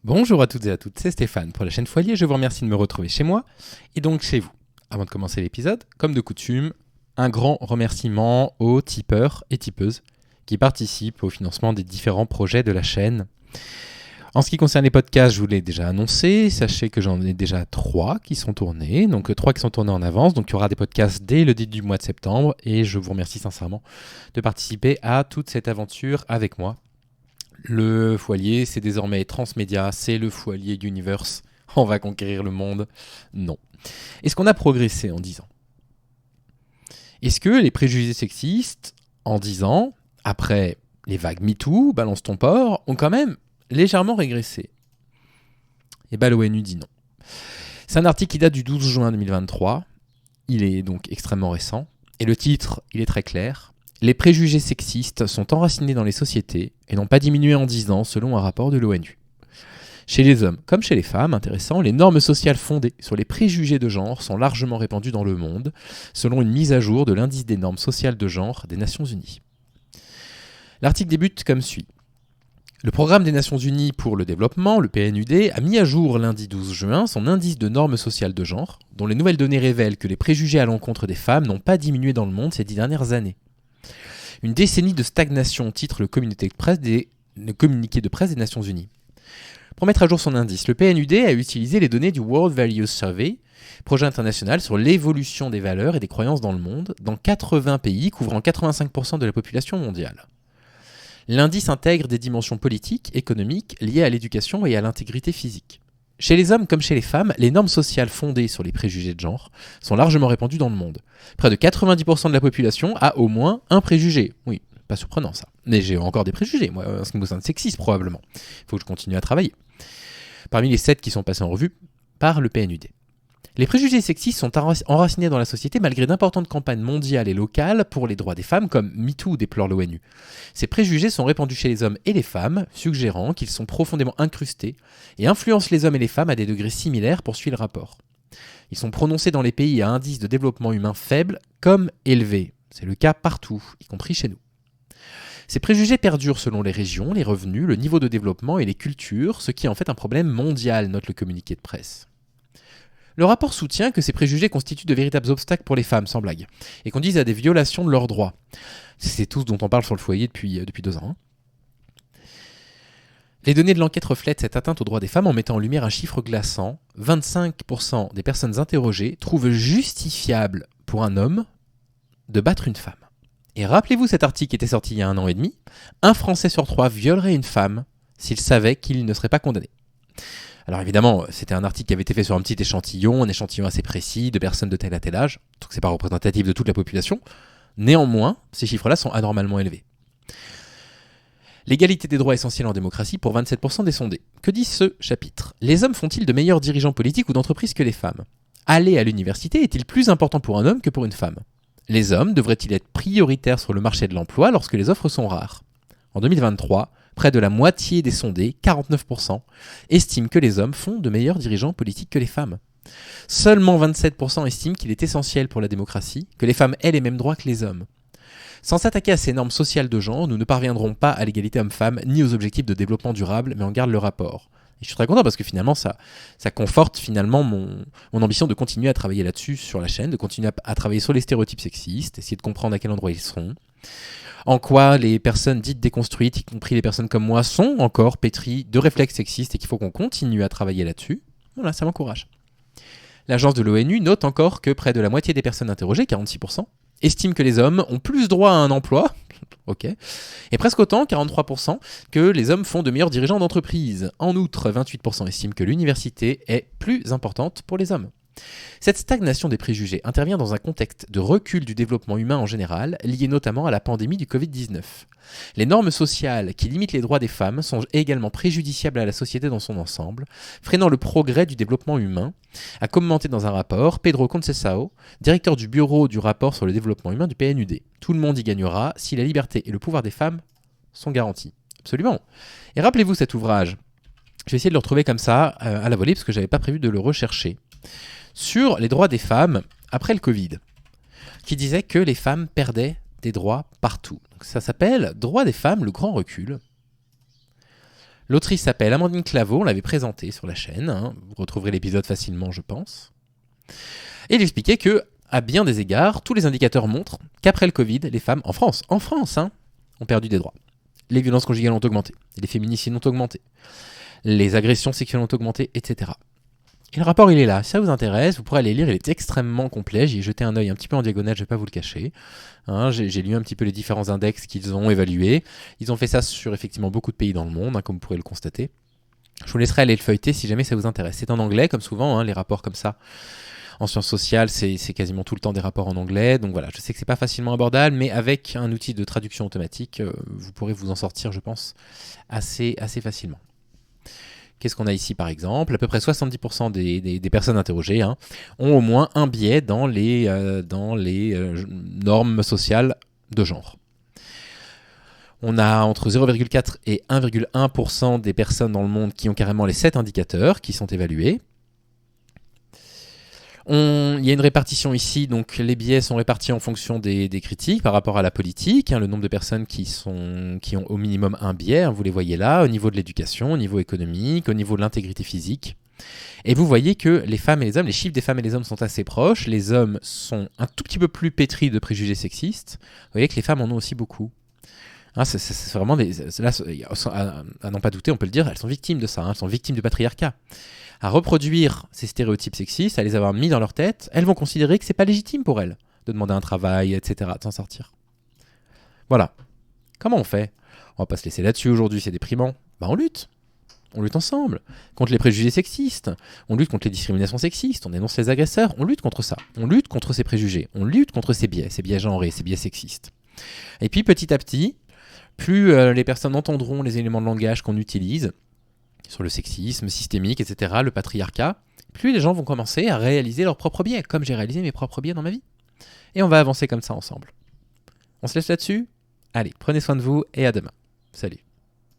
Bonjour à toutes et à toutes, c'est Stéphane pour la chaîne Foilier, je vous remercie de me retrouver chez moi et donc chez vous. Avant de commencer l'épisode, comme de coutume, un grand remerciement aux tipeurs et tipeuses qui participent au financement des différents projets de la chaîne. En ce qui concerne les podcasts, je vous l'ai déjà annoncé, sachez que j'en ai déjà 3 qui sont tournés, donc 3 qui sont tournés en avance, donc il y aura des podcasts dès le début du mois de septembre et je vous remercie sincèrement de participer à toute cette aventure avec moi. Le Foilier, c'est désormais transmédia, c'est le Foilier Universe. On va conquérir le monde. Non. Est-ce qu'on a progressé en 10 ans ? Est-ce que les préjugés sexistes, en 10 ans, après les vagues MeToo, Balance ton porc, ont quand même légèrement régressé ? Et bien l'ONU dit non. C'est un article qui date du 12 juin 2023. Il est donc extrêmement récent. Et le titre, il est très clair. Les préjugés sexistes sont enracinés dans les sociétés et n'ont pas diminué en 10 ans selon un rapport de l'ONU. Chez les hommes comme chez les femmes, intéressant, les normes sociales fondées sur les préjugés de genre sont largement répandues dans le monde, selon une mise à jour de l'indice des normes sociales de genre des Nations Unies. L'article débute comme suit. Le Programme des Nations Unies pour le développement, le PNUD, a mis à jour lundi 12 juin son indice de normes sociales de genre, dont les nouvelles données révèlent que les préjugés à l'encontre des femmes n'ont pas diminué dans le monde ces 10 dernières années. Une décennie de stagnation, titre le communiqué de presse des Nations Unies. Pour mettre à jour son indice, le PNUD a utilisé les données du World Values Survey, projet international sur l'évolution des valeurs et des croyances dans le monde, dans 80 pays couvrant 85% de la population mondiale. L'indice intègre des dimensions politiques, économiques, liées à l'éducation et à l'intégrité physique. Chez les hommes comme chez les femmes, les normes sociales fondées sur les préjugés de genre sont largement répandues dans le monde. Près de 90% de la population a au moins un préjugé. Oui, pas surprenant ça. Mais j'ai encore des préjugés, moi, en ce qui me concerne sexiste probablement. Il faut que je continue à travailler. Parmi les 7 qui sont passés en revue par le PNUD. Les préjugés sexistes sont enracinés dans la société malgré d'importantes campagnes mondiales et locales pour les droits des femmes comme MeToo déplore l'ONU. Ces préjugés sont répandus chez les hommes et les femmes, suggérant qu'ils sont profondément incrustés et influencent les hommes et les femmes à des degrés similaires, poursuit le rapport. Ils sont prononcés dans les pays à indice de développement humain faible comme élevé. C'est le cas partout, y compris chez nous. Ces préjugés perdurent selon les régions, les revenus, le niveau de développement et les cultures, ce qui est en fait un problème mondial, note le communiqué de presse. Le rapport soutient que ces préjugés constituent de véritables obstacles pour les femmes, sans blague, et conduisent à des violations de leurs droits. C'est tout ce dont on parle sur le foyer depuis 2 ans. Les données de l'enquête reflètent cette atteinte aux droits des femmes en mettant en lumière un chiffre glaçant. 25% des personnes interrogées trouvent justifiable pour un homme de battre une femme. Et rappelez-vous cet article qui était sorti il y a 1 an et demi. Un Français sur 3 violerait une femme s'il savait qu'il ne serait pas condamné. Alors évidemment, c'était un article qui avait été fait sur un petit échantillon, un échantillon assez précis de personnes de tel à tel âge, donc c'est pas représentatif de toute la population. Néanmoins, ces chiffres-là sont anormalement élevés. L'égalité des droits essentiels en démocratie pour 27% des sondés. Que dit ce chapitre ? Les hommes font-ils de meilleurs dirigeants politiques ou d'entreprise que les femmes ? Aller à l'université est-il plus important pour un homme que pour une femme ? Les hommes devraient-ils être prioritaires sur le marché de l'emploi lorsque les offres sont rares ? En 2023, près de la moitié des sondés, 49%, estiment que les hommes font de meilleurs dirigeants politiques que les femmes. Seulement 27% estiment qu'il est essentiel pour la démocratie que les femmes aient les mêmes droits que les hommes. Sans s'attaquer à ces normes sociales de genre, nous ne parviendrons pas à l'égalité homme-femme ni aux objectifs de développement durable, mais on garde le rapport. Et je suis très content parce que finalement, ça conforte finalement mon ambition de continuer à travailler là-dessus sur la chaîne, de continuer à travailler sur les stéréotypes sexistes, essayer de comprendre à quel endroit ils seront. En quoi les personnes dites déconstruites, y compris les personnes comme moi, sont encore pétries de réflexes sexistes et qu'il faut qu'on continue à travailler là-dessus. Voilà, ça m'encourage. L'agence de l'ONU note encore que près de la moitié des personnes interrogées, 46%, estiment que les hommes ont plus droit à un emploi, ok, et presque autant, 43%, que les hommes font de meilleurs dirigeants d'entreprise. En outre, 28% estiment que l'université est plus importante pour les hommes. Cette stagnation des préjugés intervient dans un contexte de recul du développement humain en général, lié notamment à la pandémie du Covid-19. Les normes sociales qui limitent les droits des femmes sont également préjudiciables à la société dans son ensemble, freinant le progrès du développement humain, a commenté dans un rapport Pedro Conceição, directeur du bureau du rapport sur le développement humain du PNUD. Tout le monde y gagnera si la liberté et le pouvoir des femmes sont garantis. Absolument. Et rappelez-vous cet ouvrage. Je vais essayer de le retrouver comme ça, à la volée, parce que je n'avais pas prévu de le rechercher. Sur les droits des femmes après le Covid, qui disait que les femmes perdaient des droits partout. Donc ça s'appelle « Droits des femmes, le grand recul ». L'autrice s'appelle Amandine Claveau, on l'avait présentée sur la chaîne, hein. Vous retrouverez l'épisode facilement, je pense. Et il expliquait que, à bien des égards, tous les indicateurs montrent qu'après le Covid, les femmes, en France, hein, ont perdu des droits. Les violences conjugales ont augmenté, les féminicides ont augmenté, les agressions sexuelles ont augmenté, etc. Et le rapport, il est là. Si ça vous intéresse, vous pourrez aller lire. Il est extrêmement complet. J'y ai jeté un œil un petit peu en diagonale, je ne vais pas vous le cacher. Hein, j'ai lu un petit peu les différents index qu'ils ont évalués. Ils ont fait ça sur effectivement beaucoup de pays dans le monde, hein, comme vous pourrez le constater. Je vous laisserai aller le feuilleter si jamais ça vous intéresse. C'est en anglais, comme souvent, hein, les rapports comme ça. En sciences sociales, c'est quasiment tout le temps des rapports en anglais. Donc voilà, je sais que c'est pas facilement abordable, mais avec un outil de traduction automatique, vous pourrez vous en sortir, je pense, assez facilement. Qu'est-ce qu'on a ici par exemple ? À peu près 70% des personnes interrogées ont au moins un biais dans les normes sociales de genre. On a entre 0,4 et 1,1% des personnes dans le monde qui ont carrément les 7 indicateurs qui sont évalués. Il y a une répartition ici, donc les biais sont répartis en fonction des critiques par rapport à la politique, le nombre de personnes qui ont au minimum un biais, vous les voyez là, au niveau de l'éducation, au niveau économique, au niveau de l'intégrité physique. Et vous voyez que les femmes et les hommes, les chiffres des femmes et des hommes sont assez proches, les hommes sont un tout petit peu plus pétris de préjugés sexistes, vous voyez que les femmes en ont aussi beaucoup. C'est vraiment là, à n'en pas douter, on peut le dire, elles sont victimes de ça, elles sont victimes du patriarcat. À reproduire ces stéréotypes sexistes, à les avoir mis dans leur tête, elles vont considérer que c'est pas légitime pour elles de demander un travail, etc., de s'en sortir. Voilà. Comment on fait ? On va pas se laisser là-dessus aujourd'hui, c'est déprimant. On lutte. On lutte ensemble. Contre les préjugés sexistes. On lutte contre les discriminations sexistes. On dénonce les agresseurs. On lutte contre ça. On lutte contre ces préjugés. On lutte contre ces biais genrés, ces biais sexistes. Et puis petit à petit, plus les personnes entendront les éléments de langage qu'on utilise, sur le sexisme systémique, etc., le patriarcat, plus les gens vont commencer à réaliser leurs propres biais, comme j'ai réalisé mes propres biais dans ma vie. Et on va avancer comme ça ensemble. On se laisse là-dessus ? Allez, prenez soin de vous et à demain. Salut.